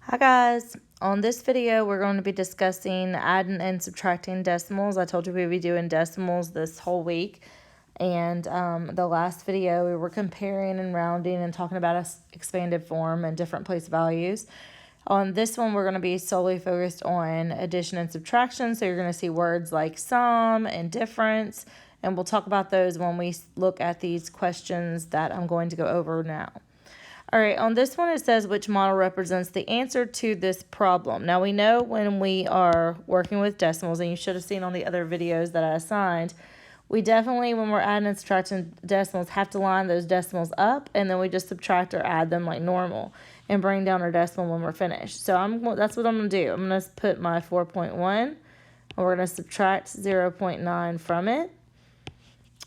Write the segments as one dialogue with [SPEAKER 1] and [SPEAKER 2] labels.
[SPEAKER 1] Hi guys, on this video we're going to be discussing adding and subtracting decimals. I told you we'd be doing decimals this whole week, and the last video we were comparing and rounding and talking about a expanded form and different place values. On this one we're going to be solely focused on addition and subtraction, so you're going to see words like sum and difference, and we'll talk about those when we look at these questions that I'm going to go over now. All right, on this one it says which model represents the answer to this problem. Now we know when we are working with decimals, and you should have seen on the other videos that I assigned, we definitely, when we're adding and subtracting decimals, have to line those decimals up, and then we just subtract or add them like normal and bring down our decimal when we're finished. So that's what I'm going to do. I'm going to put my 4.1, and we're going to subtract 0.9 from it.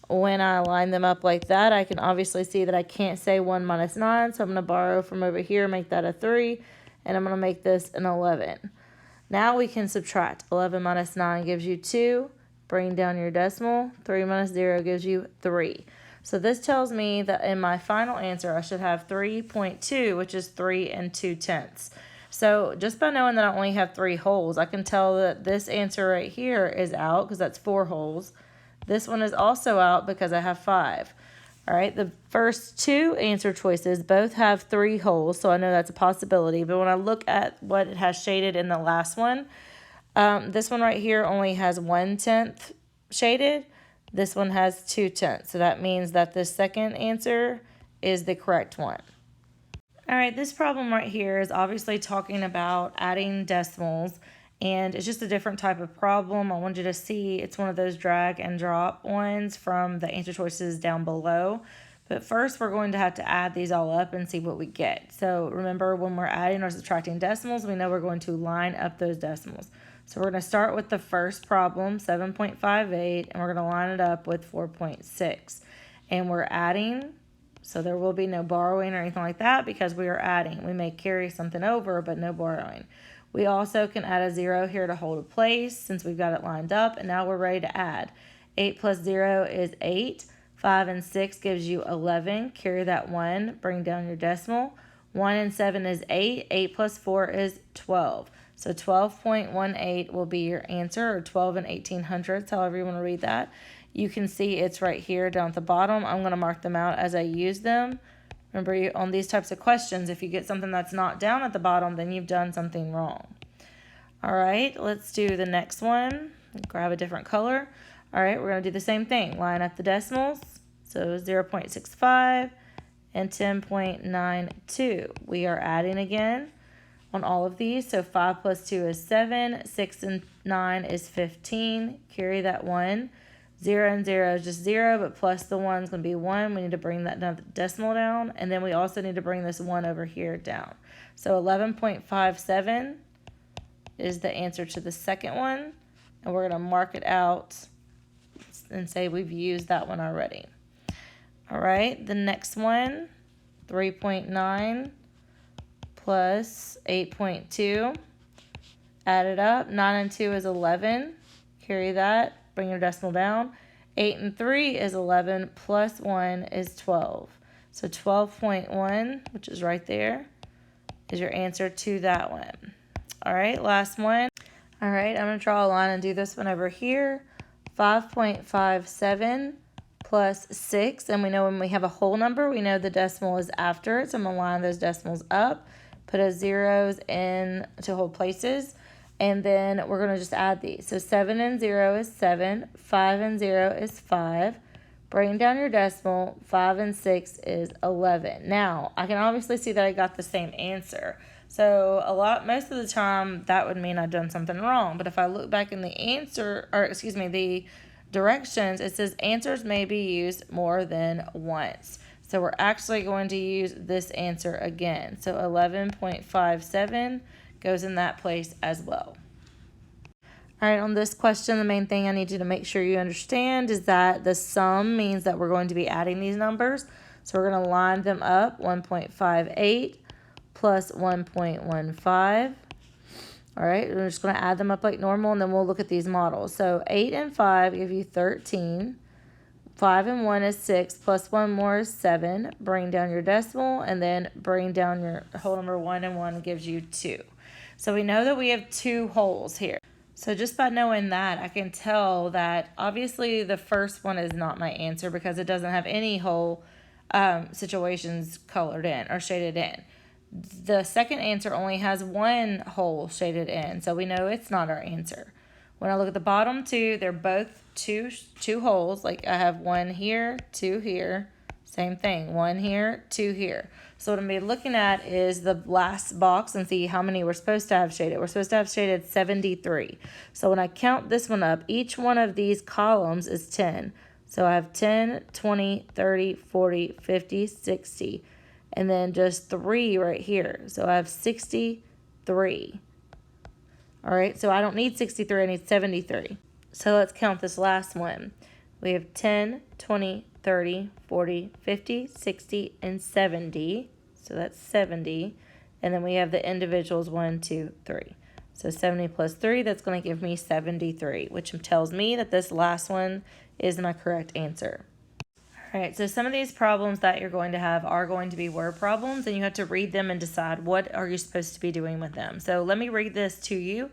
[SPEAKER 1] When I line them up like that, I can obviously see that I can't say 1 minus 9, so I'm going to borrow from over here, make that a 3, and I'm going to make this an 11. Now we can subtract. 11 minus 9 gives you 2. Bring down your decimal. 3 minus 0 gives you 3. So this tells me that in my final answer, I should have 3.2, which is 3 2/10. So just by knowing that I only have 3 holes, I can tell that this answer right here is out because that's 4 holes. This one is also out because I have 5. All right, the first two answer choices both have 3 holes, so I know that's a possibility. But when I look at what it has shaded in the last one, this one right here only has 1/10 shaded. This one has 2/10. So that means that the second answer is the correct one. All right, this problem right here is obviously talking about adding decimals, and it's just a different type of problem. I want you to see it's one of those drag and drop ones from the answer choices down below. But first, we're going to have to add these all up and see what we get. So remember, when we're adding or subtracting decimals, we know we're going to line up those decimals. So we're going to start with the first problem, 7.58, and we're going to line it up with 4.6. And we're adding, so there will be no borrowing or anything like that because we are adding. We may carry something over, but no borrowing. We also can add a 0 here to hold a place since we've got it lined up, and now we're ready to add. 8 plus 0 is 8. 5 and 6 gives you 11. Carry that 1, bring down your decimal. 1 and 7 is 8. 8 plus 4 is 12. So 12.18 will be your answer, or 12 and 1800ths, however you want to read that. You can see it's right here down at the bottom. I'm going to mark them out as I use them. Remember, on these types of questions, if you get something that's not down at the bottom, then you've done something wrong. All right, let's do the next one. Grab a different color. All right, we're going to do the same thing. Line up the decimals. So 0.65 and 10.92. We are adding again on all of these. So 5 plus 2 is 7. 6 and 9 is 15. Carry that 1. 0 and 0 is just 0, but plus the 1 is going to be 1. We need to bring that decimal down, and then we also need to bring this 1 over here down. So 11.57 is the answer to the second one, and we're going to mark it out and say we've used that one already. All right, the next one, 3.9 plus 8.2. Add it up. 9 and 2 is 11. Carry that. Bring your decimal down. 8 and 3 is 11 plus 1 is 12. So 12.1, which is right there, is your answer to that one. All right, last one. All right, I'm going to draw a line and do this one over here. 5.57 plus 6, and we know when we have a whole number, we know the decimal is after it, so I'm going to line those decimals up, put a zeros in to hold places, and then we're going to just add these. So 7 and 0 is 7, 5 and 0 is 5. Bring down your decimal. 5 and 6 is 11. Now, I can obviously see that I got the same answer. So most of the time, that would mean I've done something wrong. But if I look back in the the directions, it says answers may be used more than once. So we're actually going to use this answer again. So 11.57 goes in that place as well. All right, on this question, the main thing I need you to make sure you understand is that the sum means that we're going to be adding these numbers. So we're going to line them up, 1.58 plus 1.15. All right, we're just going to add them up like normal, and then we'll look at these models. So 8 and 5 give you 13. 5 and 1 is 6, plus 1 more is 7. Bring down your decimal, and then bring down your whole number. 1 and 1 gives you 2. So we know that we have 2 wholes here. So just by knowing that, I can tell that obviously the first one is not my answer because it doesn't have any whole situations colored in or shaded in. The second answer only has 1 hole shaded in, so we know it's not our answer. When I look at the bottom 2, they're both two holes. Like I have 1 here, 2 here, same thing, 1 here, 2 here. So what I'm going to be looking at is the last box and see how many we're supposed to have shaded. We're supposed to have shaded 73. So when I count this one up, each one of these columns is 10. So I have 10, 20, 30, 40, 50, 60. And then just 3 right here. So I have 63. All right, so I don't need 63, I need 73. So let's count this last one. We have 10, 20, 30, 40, 50, 60, and 70. So that's 70. And then we have the individuals 1, 2, 3. So 70 plus 3, that's going to give me 73, which tells me that this last one is my correct answer. All right, so some of these problems that you're going to have are going to be word problems, and you have to read them and decide what are you supposed to be doing with them. So let me read this to you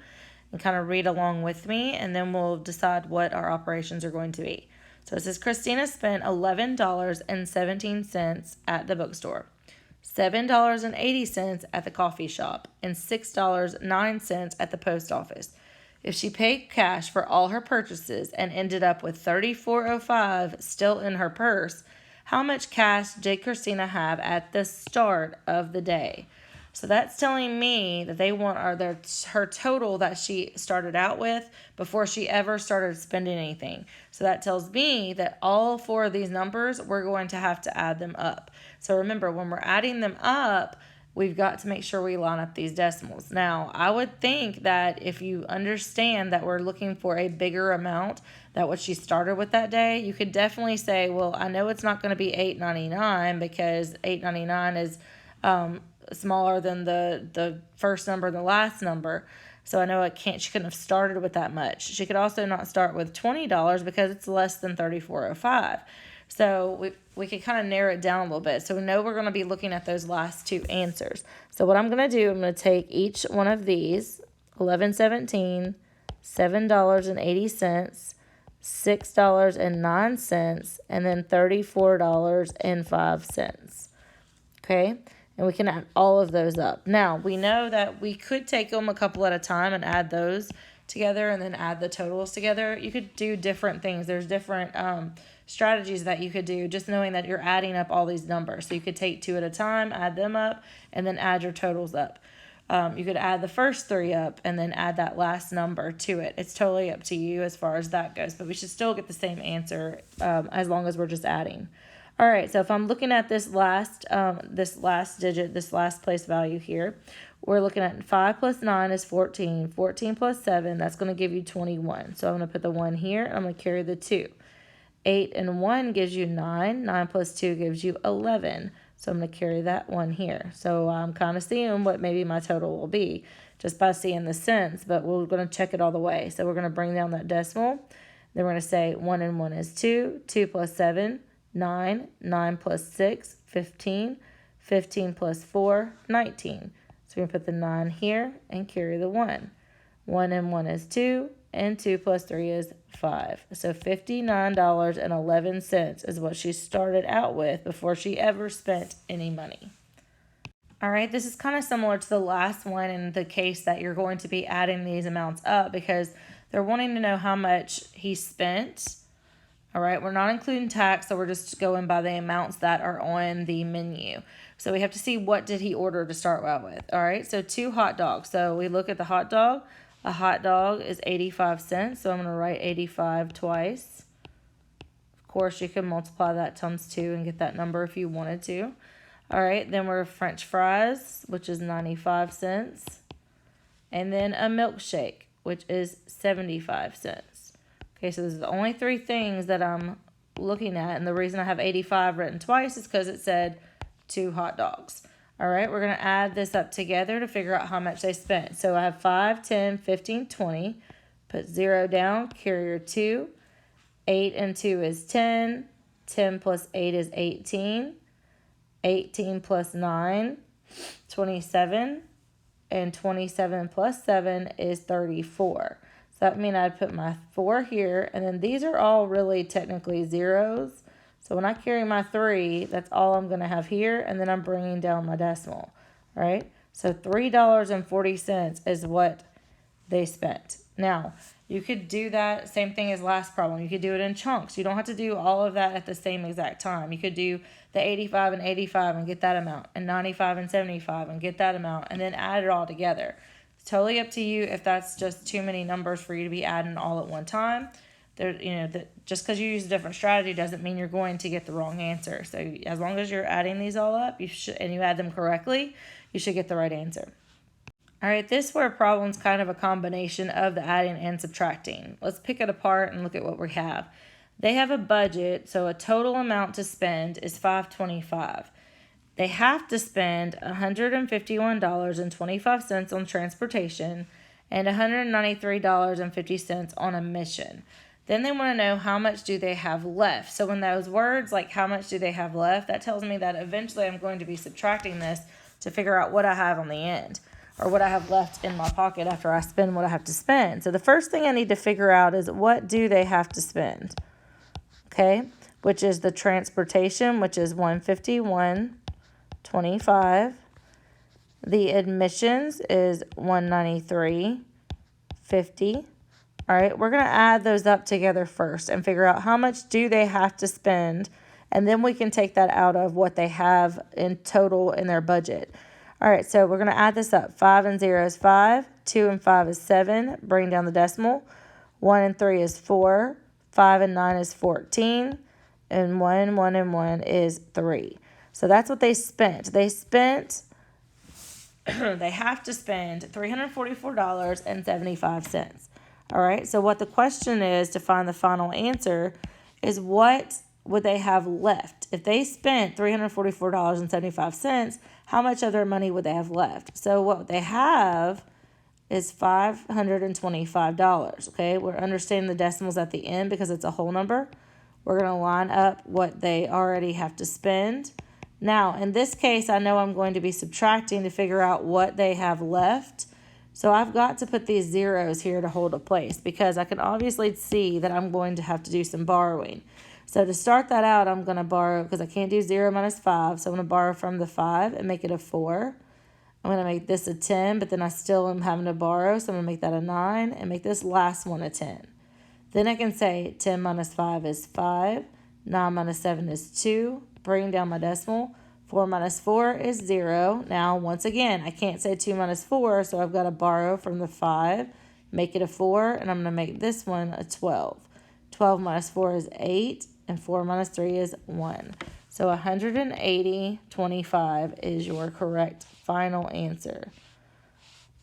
[SPEAKER 1] and kind of read along with me, and then we'll decide what our operations are going to be. So it says Christina spent $11.17 at the bookstore, $7.80 at the coffee shop, and $6.09 at the post office. If she paid cash for all her purchases and ended up with $34.05 still in her purse, how much cash did Christina have at the start of the day? So that's telling me that they want her total that she started out with before she ever started spending anything. So that tells me that all 4 of these numbers, we're going to have to add them up. So remember, when we're adding them up, we've got to make sure we line up these decimals. Now, I would think that if you understand that we're looking for a bigger amount than what she started with that day, you could definitely say, well, I know it's not going to be $8.99 because $8.99 is smaller than the first number and the last number. So I know she couldn't have started with that much. She could also not start with $20 because it's less than $34.05. So we could kind of narrow it down a little bit. So we know we're going to be looking at those last 2 answers. So what I'm going to do, I'm going to take each one of these, $11.17, $7.80, $6.09, and then $34.05. Okay? And we can add all of those up. Now, we know that we could take them a couple at a time and add those together and then add the totals together. You could do different things. There's different strategies that you could do, just knowing that you're adding up all these numbers. So you could take 2 at a time, add them up, and then add your totals up. You could add the first 3 up and then add that last number to it. It's totally up to you as far as that goes, but we should still get the same answer as long as we're just adding. All right, so if I'm looking at this last digit, this last place value here, we're looking at 5 plus 9 is 14. 14 plus 7, that's going to give you 21. So I'm going to put the 1 here, and I'm going to carry the 2. 8 and 1 gives you 9. 9 plus 2 gives you 11. So I'm going to carry that 1 here. So I'm kind of seeing what maybe my total will be just by seeing the cents, but we're going to check it all the way. So we're going to bring down that decimal. Then we're going to say 1 and 1 is 2. 2 plus 7, 9. 9 plus 6, 15. 15 plus 4, 19. So we're going to put the 9 here and carry the 1. 1 and 1 is 2. And 2 plus 3 is 5. So $59.11 is what she started out with before she ever spent any money. All right, this is kind of similar to the last one in the case that you're going to be adding these amounts up because they're wanting to know how much he spent. All right, we're not including tax, so we're just going by the amounts that are on the menu. So we have to see what did he order to start out with. All right, so 2 hot dogs. So we look at the hot dog. A hot dog is 85 cents, so I'm going to write 85 twice. Of course, you can multiply that times 2 and get that number if you wanted to. All right, then we're French fries, which is 95 cents. And then a milkshake, which is 75 cents. Okay, so those are the only 3 things that I'm looking at, and the reason I have 85 written twice is because it said 2 hot dogs. All right, we're going to add this up together to figure out how much they spent. So I have 5, 10, 15, 20. Put 0 down, carry your 2. 8 and 2 is 10. 10 plus 8 is 18. 18 plus 9, 27. And 27 plus 7 is 34. So that means I'd put my 4 here. And then these are all really technically zeros. So when I carry my 3, that's all I'm going to have here. And then I'm bringing down my decimal. All right? So $3.40 is what they spent. Now, you could do that same thing as last problem. You could do it in chunks. You don't have to do all of that at the same exact time. You could do the 85 and 85 and get that amount, and 95 and 75 and get that amount, and then add it all together. It's totally up to you if that's just too many numbers for you to be adding all at one time. Just because you use a different strategy doesn't mean you're going to get the wrong answer. So as long as you're adding these all up, and you add them correctly, you should get the right answer. All right, this word problem's kind of a combination of the adding and subtracting. Let's pick it apart and look at what we have. They have a budget, so a total amount to spend is $525. They have to spend $151.25 on transportation and $193.50 on a mission. Then they want to know how much do they have left. So when those words like how much do they have left, that tells me that eventually I'm going to be subtracting this to figure out what I have on the end, or what I have left in my pocket after I spend what I have to spend. So the first thing I need to figure out is what do they have to spend? Okay, which is the transportation, which is $151.25. The admissions is $193.50. All right, we're going to add those up together first and figure out how much do they have to spend, and then we can take that out of what they have in total in their budget. All right, so we're going to add this up. 5 and 0 is 5. 2 and 5 is 7. Bring down the decimal. 1 and 3 is 4. 5 and 9 is 14. And 1 and 1 is 3. So that's what they spent. They have to spend $344.75. All right, so what the question is to find the final answer is what would they have left? If they spent $344.75, how much of their money would they have left? So what they have is $525, okay? We're understanding the decimals at the end because it's a whole number. We're going to line up what they already have to spend. Now, in this case, I know I'm going to be subtracting to figure out what they have left. So I've got to put these zeros here to hold a place because I can obviously see that I'm going to have to do some borrowing. So to start that out, I'm going to borrow, because I can't do 0 minus 5, so I'm going to borrow from the 5 and make it a 4. I'm going to make this a 10, but then I still am having to borrow, so I'm going to make that a 9 and make this last one a 10. Then I can say 10 minus 5 is 5, 9 minus 7 is 2, bring down my decimal, 4 minus 4 is 0. Now, once again, I can't say 2 minus 4, so I've got to borrow from the 5, make it a 4, and I'm going to make this one a 12. 12 minus 4 is 8, and 4 minus 3 is 1. So 180.25 is your correct final answer.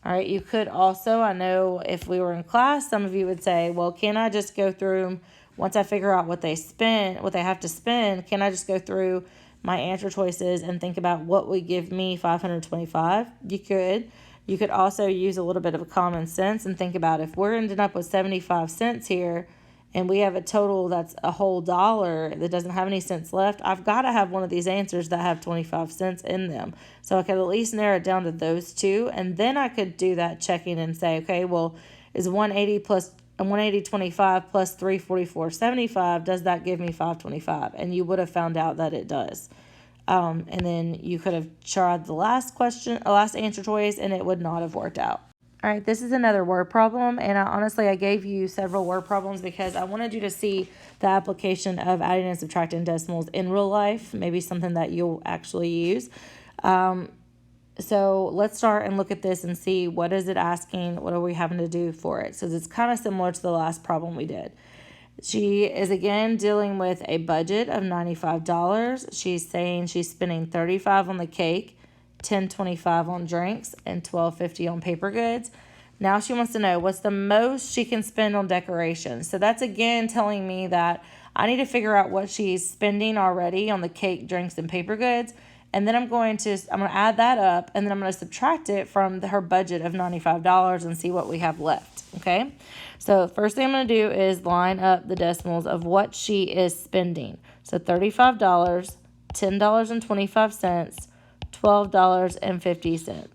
[SPEAKER 1] All right, you could also, I know if we were in class, some of you would say, well, can I just go through, once I figure out what they have to spend, can I just go through my answer choices and think about what would give me 525? You could. You could also use a little bit of a common sense and think about if we're ending up with 75 cents here, and we have a total that's a whole dollar that doesn't have any cents left, I've got to have one of these answers that have 25 cents in them. So I could at least narrow it down to those two, and then I could do that checking and say, okay, well, is 180.25 plus 344.75, does that give me 525? And you would have found out that it does. And then you could have tried the last answer choice, and it would not have worked out. All right, this is another word problem, and I gave you several word problems because I wanted you to see the application of adding and subtracting decimals in real life, maybe something that you'll actually use. So let's start and look at this and see what is it asking, what are we having to do for it. So it's kind of similar to the last problem we did. She is again dealing with a budget of $95. She's saying she's spending $35 on the cake, $10.25 on drinks, and $12.50 on paper goods. Now she wants to know what's the most she can spend on decorations. So that's again telling me that I need to figure out what she's spending already on the cake, drinks, and paper goods, And then I'm going to add that up, and then I'm going to subtract it from her budget of $95 and see what we have left, okay? So first thing I'm going to do is line up the decimals of what she is spending. So $35, $10.25, $12.50.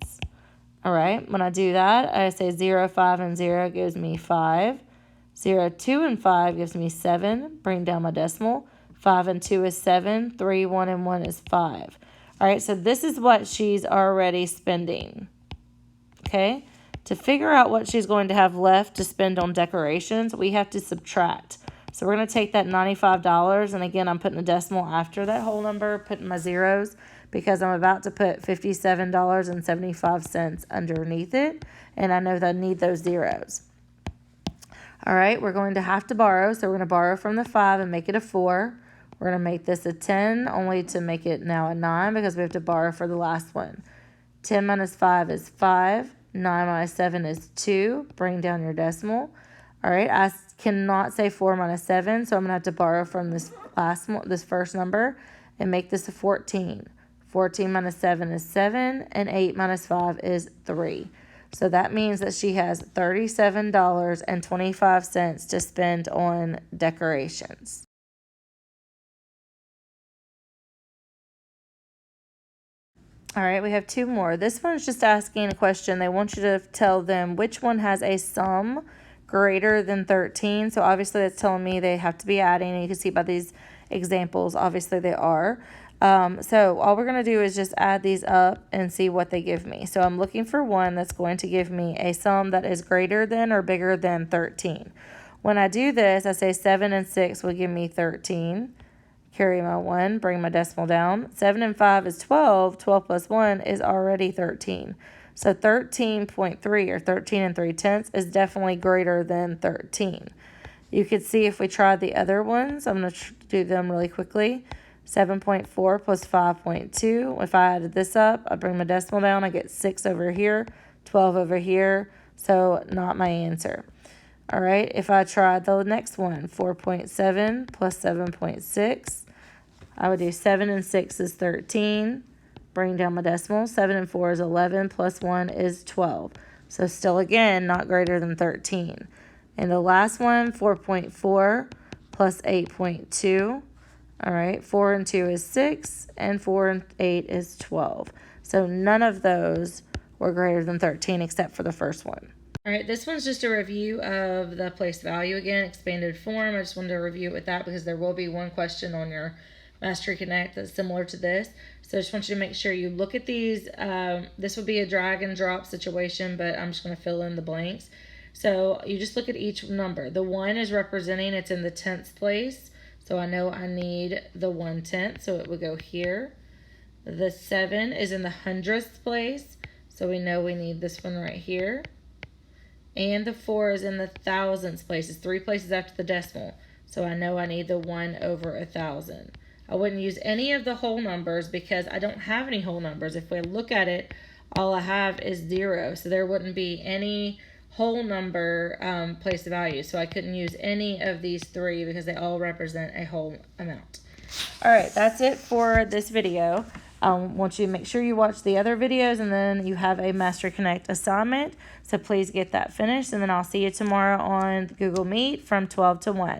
[SPEAKER 1] All right, when I do that, I say 0, 5, and 0 gives me 5. 0, 2, and 5 gives me 7. Bring down my decimal. 5 and 2 is 7. 3, 1, and 1 is 5. All right, so this is what she's already spending. Okay, to figure out what she's going to have left to spend on decorations, we have to subtract. So we're going to take that $95, and again, I'm putting a decimal after that whole number, putting my zeros, because I'm about to put $57.75 underneath it, and I know that I need those zeros. All right, we're going to have to borrow, so we're going to borrow from the 5 and make it a 4. We're going to make this a 10, only to make it now a 9 because we have to borrow for the last one. 10 minus 5 is 5. 9 minus 7 is 2. Bring down your decimal. All right, I cannot say 4 minus 7, so I'm going to have to borrow from this first number and make this a 14. 14 minus 7 is 7, and 8 minus 5 is 3. So that means that she has $37.25 to spend on decorations. All right, we have 2 more. This one's just asking a question. They want you to tell them which one has a sum greater than 13. So obviously that's telling me they have to be adding. And you can see by these examples, obviously they are. So all we're going to do is just add these up and see what they give me. So I'm looking for one that's going to give me a sum that is greater than or bigger than 13. When I do this, I say 7 and 6 will give me 13. Carry my 1, bring my decimal down. 7 and 5 is 12. 12 plus 1 is already 13. So 13.3 or 13 3/10 is definitely greater than 13. You could see if we tried the other ones. I'm going to do them really quickly. 7.4 plus 5.2. If I added this up, I bring my decimal down. I get 6 over here, 12 over here. So not my answer. All right, if I tried the next one, 4.7 plus 7.6, I would do 7 and 6 is 13. Bring down my decimal. 7 and 4 is 11, plus 1 is 12. So still, again, not greater than 13. And the last one, 4.4 plus 8.2. All right, 4 and 2 is 6, and 4 and 8 is 12. So none of those were greater than 13 except for the first one. All right, this one's just a review of the place value again, expanded form. I just wanted to review it with that because there will be one question on your Mastery Connect that's similar to this. So I just want you to make sure you look at these. This would be a drag and drop situation, but I'm just going to fill in the blanks. So you just look at each number. The 1 is representing, it's in the 10th place. So I know I need the 1/10, so it would go here. The 7 is in the 100th place, so we know we need this one right here. And the 4 is in the 1000th place. It's 3 places after the decimal. So I know I need the 1 over 1,000. I wouldn't use any of the whole numbers because I don't have any whole numbers. If we look at it, all I have is 0. So there wouldn't be any whole number place value. So I couldn't use any of these 3 because they all represent a whole amount. All right, that's it for this video. I want you to make sure you watch the other videos, and then you have a Mastery Connect assignment. So please get that finished, and then I'll see you tomorrow on Google Meet from 12 to 1.